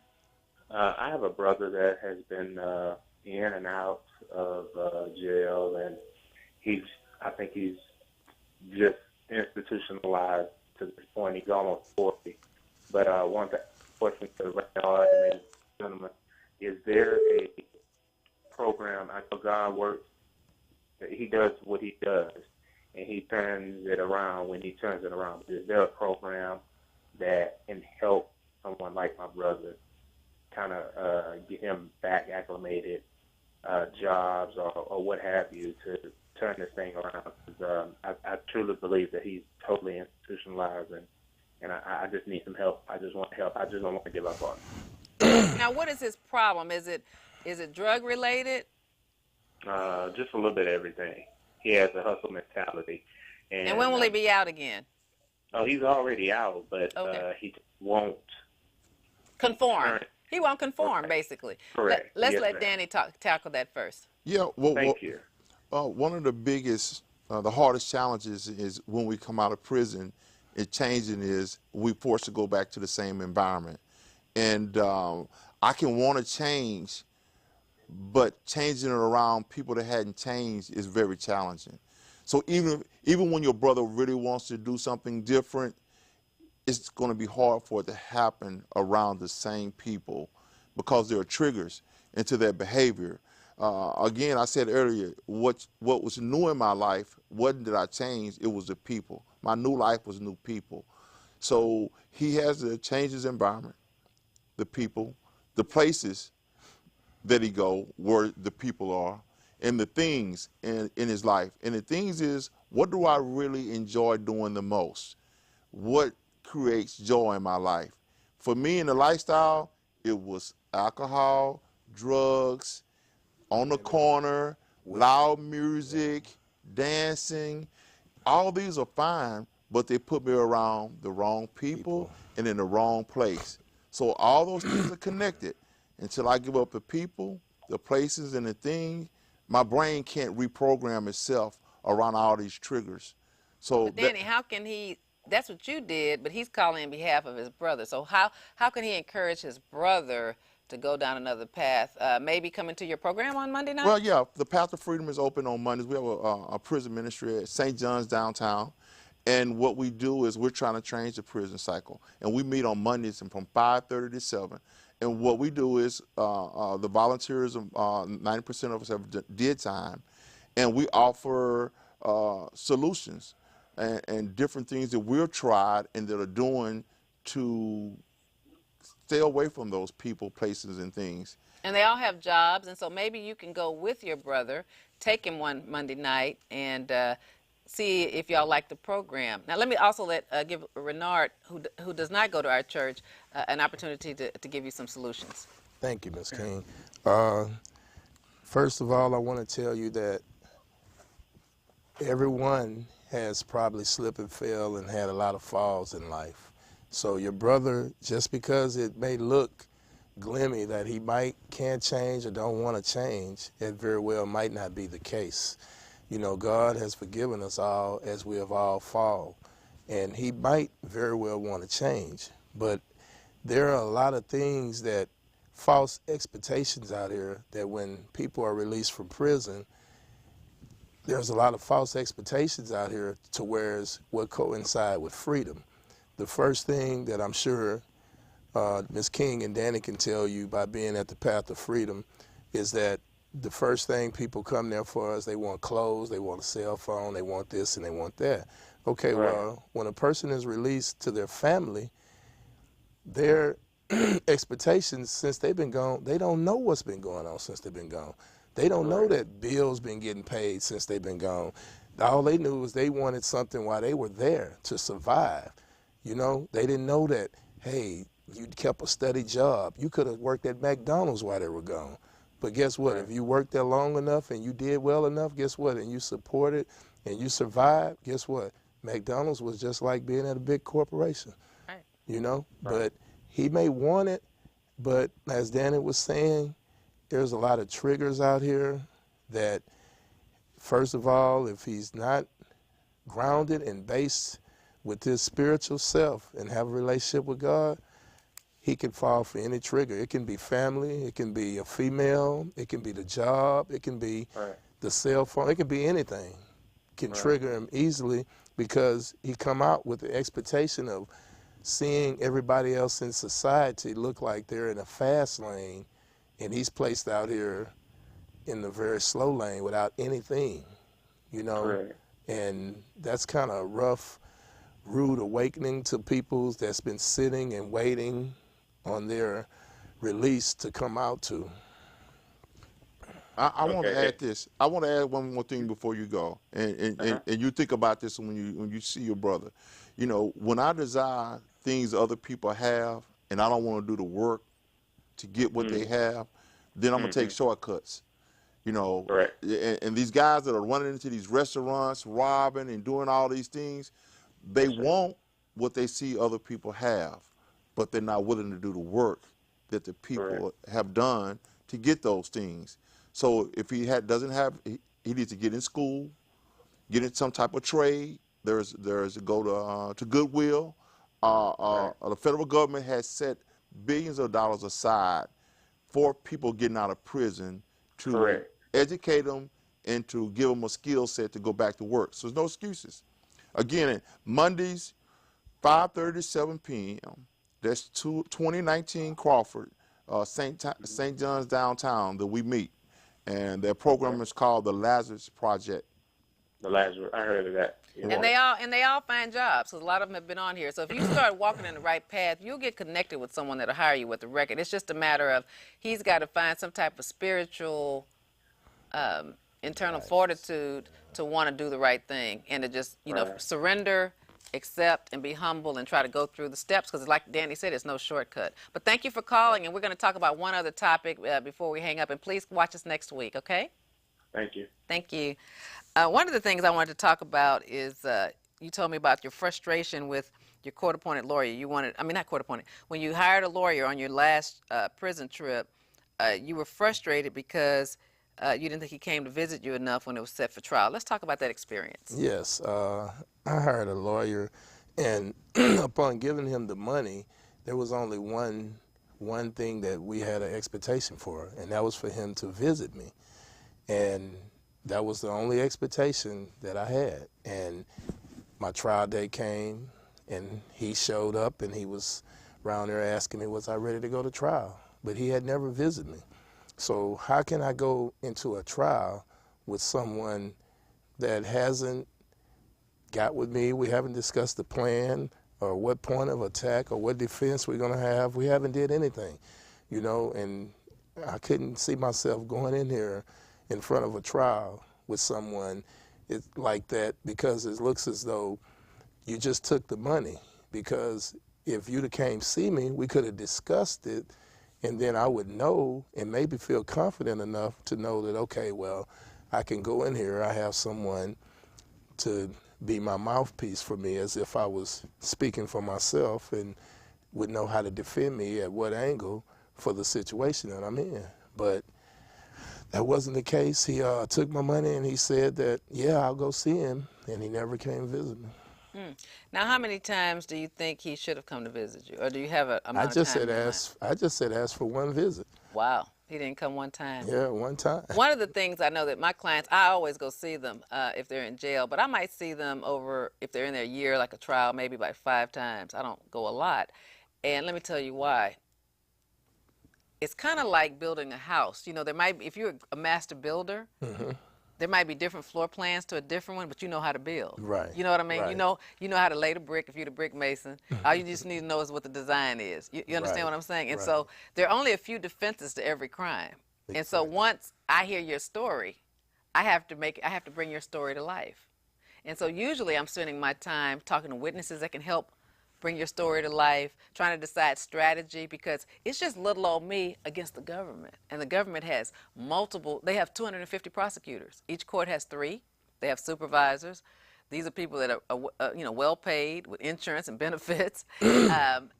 I have a brother that has been in and out of jail, and I think he's just institutionalized to this point. He's almost 40. But one question to Renard and the gentleman, is there a program? I know God works, he does what he does, and he turns it around when he turns it around. But is there a program that can help someone like my brother kind of get him back acclimated, jobs or what have you, to turn this thing around? Because I truly believe that he's totally institutionalized, and I just need some help. I just want help. I just don't want to give up on him. Now, what is his problem? Is it drug related? Just a little bit of everything. He has a hustle mentality. And when will he be out again? Oh, he's already out, but Okay. He won't Conform. He won't conform, basically. Correct. Let's Yes, let ma'am. Danny tackle that first. Yeah, Thank you. one of the biggest, the hardest challenges is when we come out of prison, changing is we forced to go back to the same environment. And I can want to change, but changing it around people that hadn't changed is very challenging. So even when your brother really wants to do something different, it's going to be hard for it to happen around the same people because there are triggers into their behavior. Again, I said earlier, what was new in my life wasn't that I changed, it was the people. My new life was new people. So he has to change his environment, the people, the places that he go, where the people are, and the things in his life. And the things is, what do I really enjoy doing the most? What creates joy in my life? For me in the lifestyle, it was alcohol, drugs, on the corner, loud music, dancing. All these are fine, but they put me around the wrong people and in the wrong place. So all those things are connected. Until I give up the people, the places, and the things, my brain can't reprogram itself around all these triggers. So But Danny, how can he? That's what you did, but he's calling in behalf of his brother. So how can he encourage his brother to go down another path? Maybe coming to your program on Monday night? Well, yeah, the Path to Freedom is open on Mondays. We have a prison ministry at St. John's downtown. And what we do is we're trying to change the prison cycle. And we meet on Mondays from 5:30 to 7. And what we do is the volunteers, 90% of us have did time. And we offer solutions and different things that we've tried and that are doing to stay away from those people, places, and things. And they all have jobs, and so maybe you can go with your brother, take him one Monday night, and see if y'all like the program. Now, let me also give Renard, who does not go to our church, an opportunity to give you some solutions. Thank you, Ms. King. First of all, I want to tell you that everyone has probably slipped and fell and had a lot of falls in life. So your brother, just because it may look glimmy that he can't change or don't want to change, it very well might not be the case. You know, God has forgiven us all as we have all fallen, and he might very well want to change. But there are a lot of things that false expectations out here that when people are released from prison, there's a lot of false expectations out here to whereas what coincide with freedom. The first thing that I'm sure Ms. King and Danny can tell you by being at the Path of Freedom is that the first thing people come there for is they want clothes, they want a cell phone, they want this and they want that. Okay, Right. well, when a person is released to their family, their expectations since they've been gone, they don't know what's been going on since they've been gone. They don't know that bills been getting paid since they've been gone. All they knew was they wanted something while they were there to survive. You know, they didn't know that, hey, you kept a steady job. You could have worked at McDonald's while they were gone. But guess what? If you worked there long enough and you did well enough, guess what? And you supported and you survived, guess what? McDonald's was just like being at a big corporation. Right. You know? But he may want it, but as Danny was saying, there's a lot of triggers out here that, first of all, if he's not grounded and based with his spiritual self and have a relationship with God, he can fall for any trigger. It can be family, it can be a female, it can be the job, it can be the cell phone, it can be anything. Can trigger him easily because he come out with the expectation of seeing everybody else in society look like they're in a fast lane, and he's placed out here in the very slow lane without anything, you know? And that's kind of a rough, rude awakening to people that's been sitting and waiting on their release to come out to. I want to add this. I want to add one more thing before you go, and you think about this when you see your brother. You know, when I desire things other people have, and I don't want to do the work to get what they have, then I'm gonna take shortcuts. You know, and these guys that are running into these restaurants, robbing and doing all these things, they want what they see other people have, but they're not willing to do the work that the people have done to get those things. So if he doesn't have, he needs to get in school, get in some type of trade. There's go to Goodwill. The federal government has set billions of dollars aside for people getting out of prison to educate them and to give them a skill set to go back to work. So there's no excuses. Again, Mondays, 5:30 to 7 p.m. That's 2019 Crawford, St. John's downtown that we meet. And their program is called the Lazarus Project. The Lazarus, I heard of that. And they all find jobs. So a lot of them have been on here. So if you start walking in the right path, you'll get connected with someone that'll hire you with the record. It's just a matter of he's got to find some type of spiritual internal fortitude to want to do the right thing and to just surrender, accept, and be humble and try to go through the steps, because like Danny said, it's no shortcut. But thank you for calling, and we're going to talk about one other topic before we hang up, and please watch us next week, okay? Thank you. Thank you. One of the things I wanted to talk about is you told me about your frustration with your court-appointed lawyer. Not court-appointed. When you hired a lawyer on your last prison trip, you were frustrated because you didn't think he came to visit you enough when it was set for trial. Let's talk about that experience. Yes, I hired a lawyer, and upon giving him the money, there was only one thing that we had an expectation for, and that was for him to visit me. And that was the only expectation that I had. And my trial date came, and he showed up, and he was around there asking me, was I ready to go to trial? But he had never visited me. So how can I go into a trial with someone that hasn't got with me? We haven't discussed the plan or what point of attack or what defense we're going to have. We haven't did anything, you know, and I couldn't see myself going in here in front of a trial with someone like that, because it looks as though you just took the money. Because if you'd have came see me, we could have discussed it, and then I would know and maybe feel confident enough to know that, okay, well, I can go in here, I have someone to be my mouthpiece for me, as if I was speaking for myself, and would know how to defend me at what angle for the situation that I'm in. But that wasn't the case. He took my money, and he said that, yeah, I'll go see him, and he never came visit me. Now, how many times do you think he should have come to visit you, or do you have a amount I just of time? I just said ask for one visit. Wow, he didn't come one time. Yeah, one time. One of the things I know that my clients, I always go see them if they're in jail, but I might see them over, if they're in their year, like a trial, maybe like 5 times. I don't go a lot. And let me tell you why. It's kind of like building a house. You know, there might be, if you're a master builder, there might be different floor plans to a different one, but you know how to build. Right. You know what I mean? Right. You know how to lay the brick if you're the brick mason. All you just need to know is what the design is. You understand what I'm saying? And so there are only a few defenses to every crime. Exactly. And so once I hear your story, I have to bring your story to life. And so usually I'm spending my time talking to witnesses that can help bring your story to life, trying to decide strategy, because it's just little old me against the government. And the government has they have 250 prosecutors. Each court has 3. They have supervisors. These are people that are well paid with insurance and benefits. And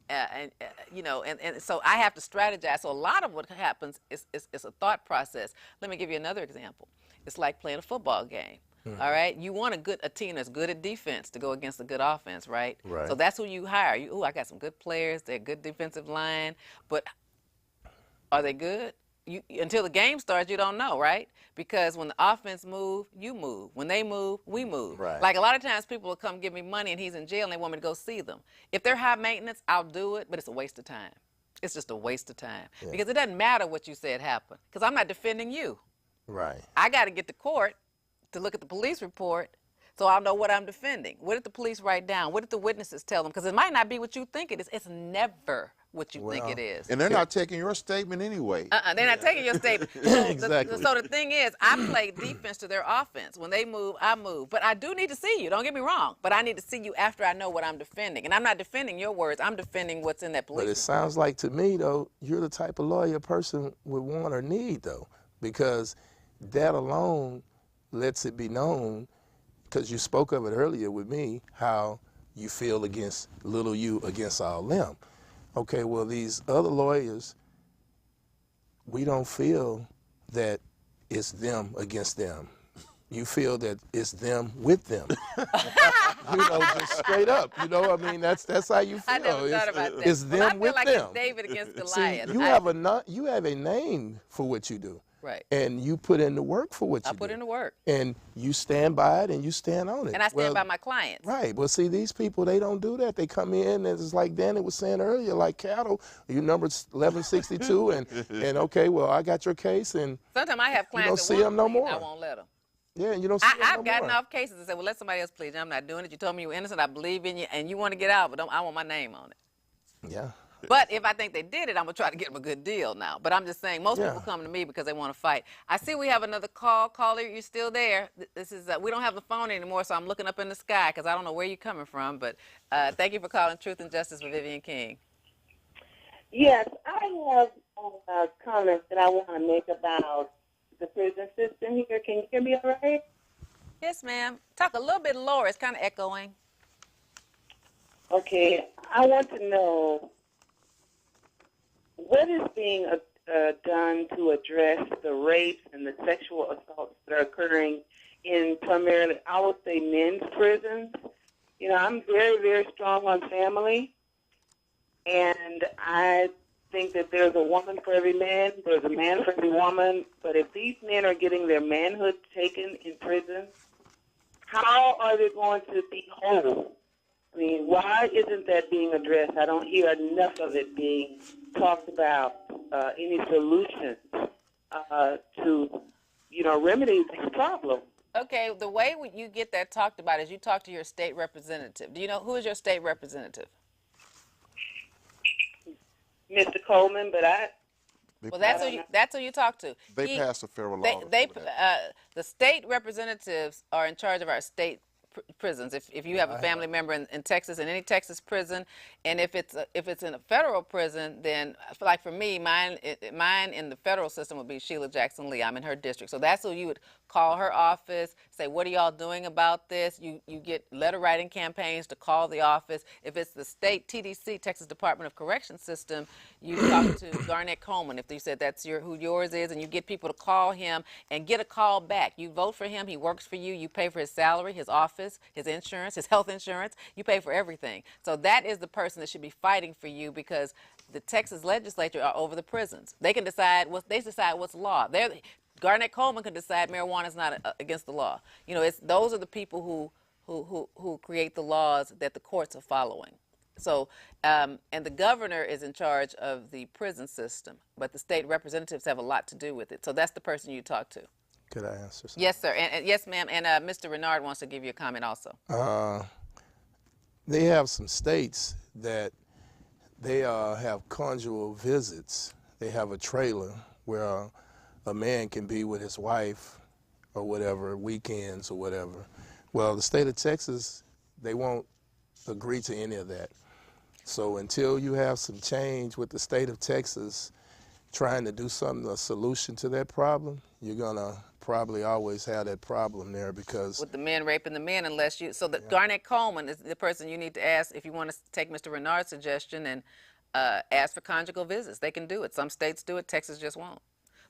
so I have to strategize. So a lot of what happens is a thought process. Let me give you another example. It's like playing a football game. All right, you want a team that's good at defense to go against a good offense, right? Right. So that's who you hire. Ooh, I got some good players. They're good defensive line, but are they good? Until the game starts, you don't know, right? Because when the offense move, you move. When they move, we move. Right. Like a lot of times people will come give me money and he's in jail and they want me to go see them. If they're high maintenance, I'll do it, but it's a waste of time. It's just a waste of time. Yeah. Because it doesn't matter what you said happened, because I'm not defending you. Right. I got to get to court to look at the police report so I'll know what I'm defending. What did the police write down? What did the witnesses tell them? Because it might not be what you think it is. It's never what you think it is. And they're not taking your statement anyway. They're not taking your statement. So Exactly. so the thing is, I play defense to their offense. When they move, I move. But I do need to see you. Don't get me wrong. But I need to see you after I know what I'm defending. And I'm not defending your words. I'm defending what's in that police But it report. sounds like to me, though, you're the type of lawyer a person would want or need, though, because that alone lets it be known, because you spoke of it earlier with me, how you feel against little you against all them. Okay, well, these other lawyers, we don't feel that it's them against them. You feel that it's them with them. Just straight up. I mean, that's how you feel. I never thought about that. It's them I feel with like them. it's David against See, Goliath. you have a name for what you do. Right. And you put in the work for what you I do. put in the work. And you stand by it and you stand on it. And I stand by my clients. Right. Well, see, these people, they don't do that. They come in, and it's like Danny was saying earlier, like cattle. You number 1162, and okay, well, I got your case, and Sometimes I have clients see that them no want to plead, more. I won't let them. yeah, and you don't see them I've no gotten more. off cases and said, well, let somebody else plead. I'm not doing it. You told me you were innocent. I believe in you, and you want to get out, but I want my name on it. Yeah. But if I think they did it, I'm going to try to get them a good deal now. But I'm just saying, most Yeah. people come to me because they want to fight. I see we have another call. Caller, you're still there. This is we don't have the phone anymore, so I'm looking up in the sky because I don't know where you're coming from. But thank you for calling Truth and Justice with Vivian King. Yes, I have comments that I want to make about the prison system here. Can you hear me all right? Yes, ma'am. Talk a little bit lower. It's kind of echoing. Okay, I want to know what is being done to address the rapes and the sexual assaults that are occurring in primarily, I would say, men's prisons. I'm very, very strong on family, and I think that there's a woman for every man, there's a man for every woman, but if these men are getting their manhood taken in prison, how are they going to be whole? I mean, why isn't that being addressed? I don't hear enough of it being talked about, any solutions to, remedy this problem. Okay, the way you get that talked about is you talk to your state representative. Do you know who is your state representative? Mr. Coleman, but Well, that's who you talk to. They passed a federal law. The state representatives are in charge of our state prisons. If you have a family member in Texas, in any Texas prison, and if it's in a federal prison, then like for me, mine in the federal system would be Sheila Jackson Lee. I'm in her district, so that's who you would call her office, say, what are y'all doing about this? You get letter writing campaigns to call the office. If it's the state TDC, Texas Department of Correction system, you talk to Garnett Coleman. If you said that's who yours is, and you get people to call him and get a call back. You vote for him, he works for you, you pay for his salary, his office, his insurance, his health insurance, you pay for everything. So that is the person that should be fighting for you, because the Texas legislature are over the prisons. They can decide what's law. Garnett Coleman can decide marijuana is not against the law. Those are the people who create the laws that the courts are following. So, and the governor is in charge of the prison system, but the state representatives have a lot to do with it. So that's the person you talk to. Could I answer something? Yes, sir. And yes, ma'am. And Mr. Renard wants to give you a comment also. They have some states that they have conjugal visits. They have a trailer where a man can be with his wife or whatever, weekends or whatever. Well, the state of Texas, they won't agree to any of that. So until you have some change with the state of Texas trying to do a solution to that problem, you're gonna probably always have that problem there, because with the men raping the men, unless you, so that Garnett Coleman is the person you need to ask if you want to take Mr. Renard's suggestion and ask for conjugal visits. They can do it. Some states do it, Texas just won't.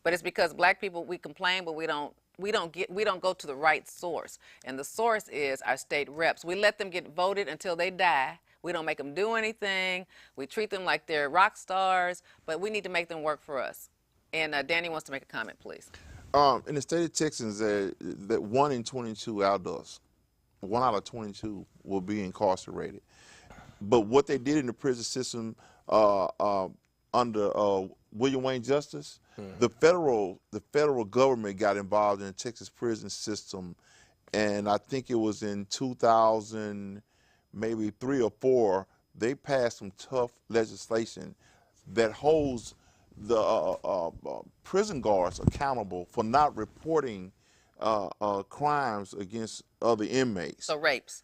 But it's because black people, we complain, but we don't we don't go to the right source, and the source is our state reps. We let them get voted until they die. We don't make them do anything. We treat them like they're rock stars, but we need to make them work for us. And Danny wants to make a comment, please. In the state of Texas, that 1 in 22 adults, 1 out of 22 will be incarcerated. But what they did in the prison system under William Wayne Justice, the federal government got involved in the Texas prison system, and I think it was in 2000, maybe 3 or 4, they passed some tough legislation that holds the prison guards accountable for not reporting crimes against other inmates. So rapes.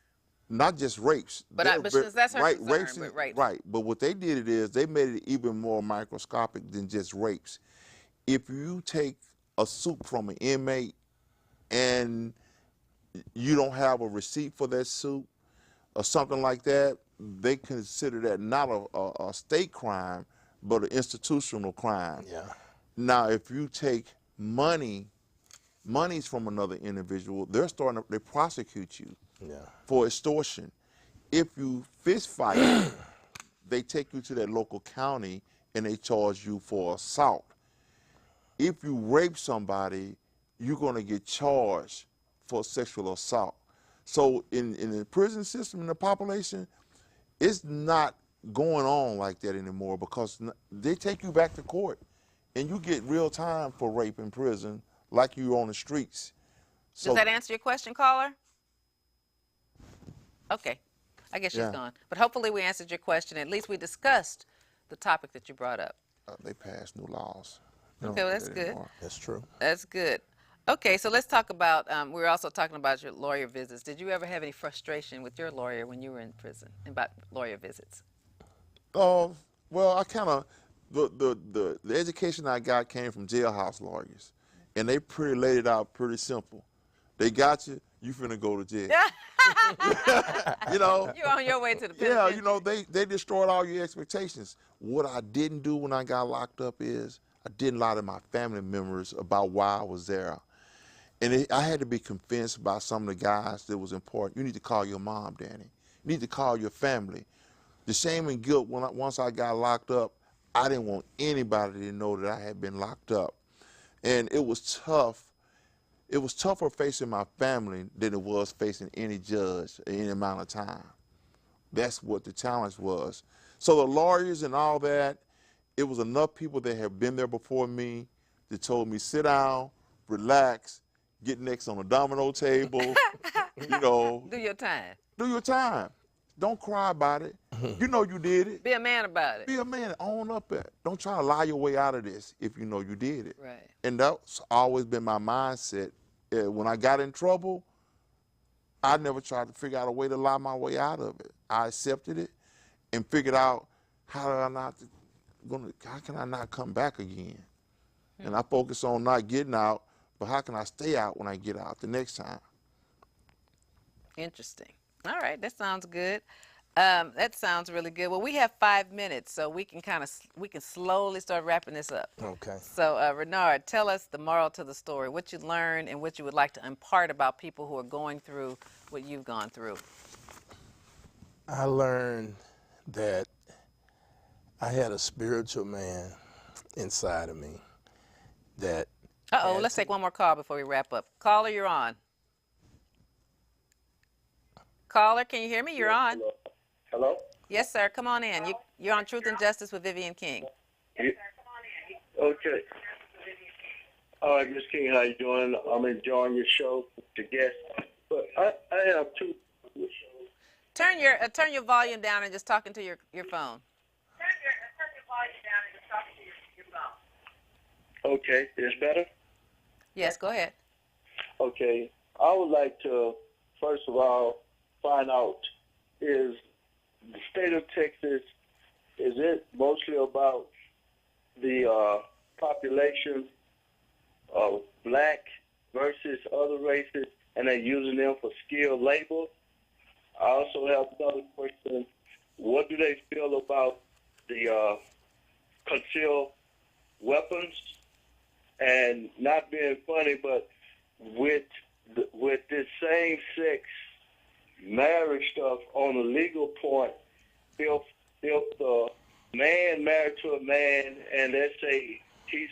Not just rapes. But since that's her concern, rapes. Right, but what they did is they made it even more microscopic than just rapes. If you take a soup from an inmate and you don't have a receipt for that soup or something like that, they consider that not a state crime, but an institutional crime. Yeah. Now, if you take monies from another individual, they prosecute you for extortion. If you fist fight, they take you to that local county and they charge you for assault. If you rape somebody, you're going to get charged for sexual assault. So in the prison system, in the population, it's not going on like that anymore because they take you back to court and you get real time for rape in prison like you're on the streets. So, does that answer your question, caller? Okay. I guess she's gone. But hopefully we answered your question. At least we discussed the topic that you brought up. They passed new laws. Okay, well, that's good. That's true. That's good. Okay, so let's talk about, we were also talking about your lawyer visits. Did you ever have any frustration with your lawyer when you were in prison about lawyer visits? Well, I kind of, the education I got came from jailhouse lawyers, and they pretty laid it out pretty simple. They got you, you finna go to jail. You know? You're on your way to the Yeah, penitentiary. you know, they destroyed all your expectations. What I didn't do when I got locked up is I didn't lie to my family members about why I was there. And I had to be convinced by some of the guys that was important. You need to call your mom, Danny. You need to call your family. The shame and guilt, once I got locked up, I didn't want anybody to know that I had been locked up. And it was tough. It was tougher facing my family than it was facing any judge at any amount of time. That's what the challenge was. So the lawyers and all that, it was enough people that had been there before me that told me, sit down, relax, get next on the domino table, you know. Do your time. Do your time. Don't cry about it. You know you did it. Be a man about it. Be a man. Own up it. Don't try to lie your way out of this if you know you did it. Right. And that's always been my mindset. When I got in trouble, I never tried to figure out a way to lie my way out of it. I accepted it and figured out how can I not come back again? And I focus on not getting out, but how can I stay out when I get out the next time? Interesting. All right, that sounds good. That sounds really good. Well, we have 5 minutes, so we can slowly start wrapping this up. Okay. So, Renard, tell us the moral to the story, what you learned and what you would like to impart about people who are going through what you've gone through. I learned that I had a spiritual man inside of me that. Uh-oh, let's take one more call before we wrap up. Caller, you're on. Caller, can you hear me? You're on. Hello? Yes, sir. Come on in. You're on Truth and Justice with Vivian King. Okay. All right, Ms. King, how you doing? I'm enjoying your show, the guest. But I have two. Turn your volume down and just talk into your phone. Okay, it's better? Yes, go ahead. Okay. I would like to, first of all, find out, is the state of Texas, is it mostly about the population of black versus other races, and they're using them for skilled labor? I also have another question. What do they feel about the concealed weapons? And not being funny, but with this same-sex marriage stuff on a legal point, if the man married to a man and let's say he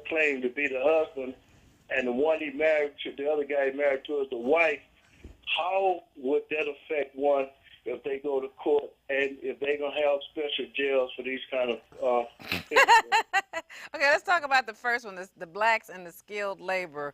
claimed to be the husband, and the one he married to, the other guy he married to is the wife, how would that affect one if they go to court and if they're going to have special jails for these kind of Okay, let's talk about the first one, the blacks and the skilled labor.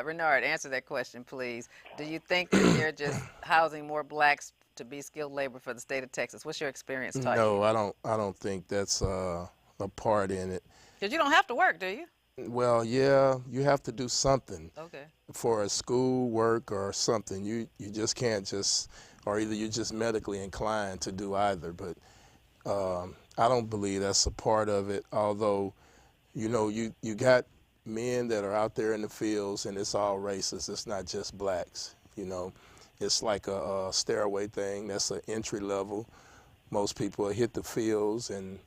Renard, answer that question, please. Do you think that they're just housing more blacks to be skilled labor for the state of Texas? What's your experience taught you? No, I don't think that's a part in it. Because you don't have to work, do you? Well, yeah, you have to do something. Okay. For a school work or something. You just can't just, or either you're just medically inclined to do either. But I don't believe that's a part of it. Although, you know, you got men that are out there in the fields, and it's all races. It's not just blacks. You know, it's like a stairway thing. That's an entry level. Most people hit the fields, and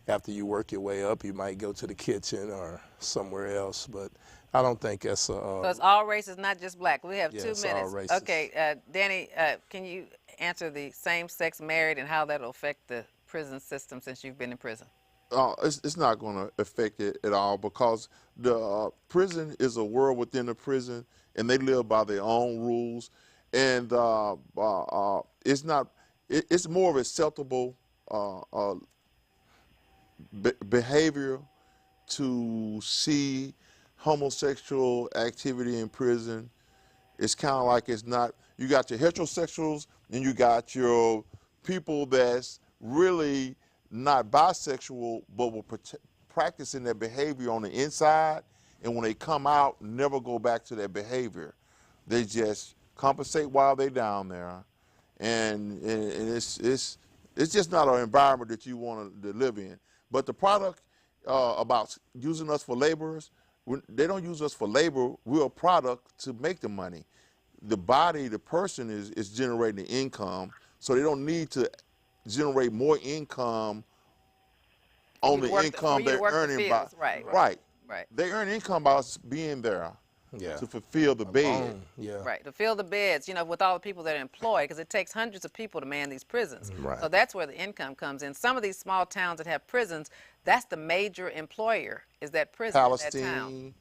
after you work your way up, you might go to the kitchen or somewhere else. But I don't think that's a... so it's all races, not just black. We have 2 minutes. All races. Okay, Danny, can you answer the same-sex married and how that'll affect the prison system since you've been in prison? It's not going to affect it at all because the prison is a world within the prison, and they live by their own rules. And it's not. It's more of acceptable behavior to see homosexual activity in prison. It's kind of like it's not. You got your heterosexuals, and you got your people that's really not bisexual, but were practicing their behavior on the inside, and when they come out, never go back to their behavior. They just compensate while they're down there, and it's just not an environment that you want to live in. But the product about using us for laborers, they don't use us for labor. We're a product to make the money. The body, the person is generating the income, so they don't need to generate more income on the income they're earning by. Right. They earn income by us being there to fulfill the bed. Right, to fill the beds, you know, with all the people that are employed, because it takes hundreds of people to man these prisons. So that's where the income comes in. Some of these small towns that have prisons, that's the major employer, is that prison, Palestine. that town.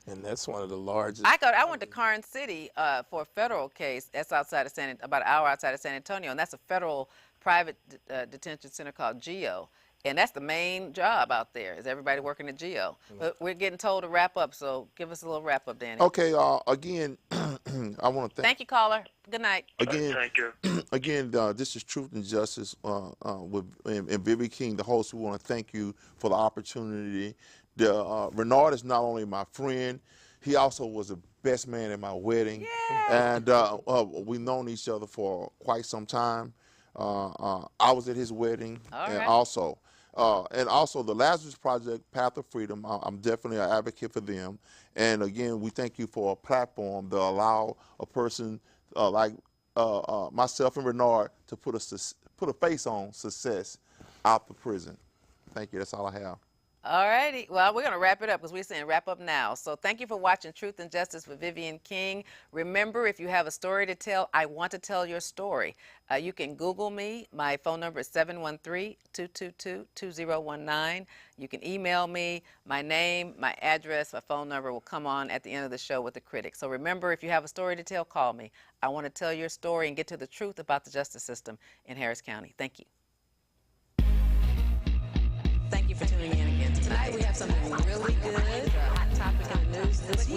And that's one of the largest. I went to Karn City for a federal case. That's outside of about an hour outside of San Antonio, and that's a federal private detention center called GEO. And that's the main job out there, is everybody working at GEO. But we're getting told to wrap up, so give us a little wrap up, Danny. Okay, again, I want to thank you, caller. Good night. Again, thank you. Again, this is Truth and Justice and Vivian King, the host. We want to thank you for the opportunity. Renard is not only my friend, he also was the best man at my wedding. Yay! And we've known each other for quite some time. I was at his wedding, and also the Lazarus Project, Path of Freedom. I'm definitely an advocate for them. And again, we thank you for a platform to allow a person like myself and Renard to put a face on success out the prison. Thank you. That's all I have. All righty. Well, we're going to wrap it up because we're saying wrap up now. So thank you for watching Truth and Justice with Vivian King. Remember, if you have a story to tell, I want to tell your story. You can Google me. My phone number is 713-222-2019. You can email me. My name, my address, my phone number will come on at the end of the show with the critic. So remember, if you have a story to tell, call me. I want to tell your story and get to the truth about the justice system in Harris County. Thank you. Thank you for tuning in again. Tonight we have something really good, a hot topic in the news this week.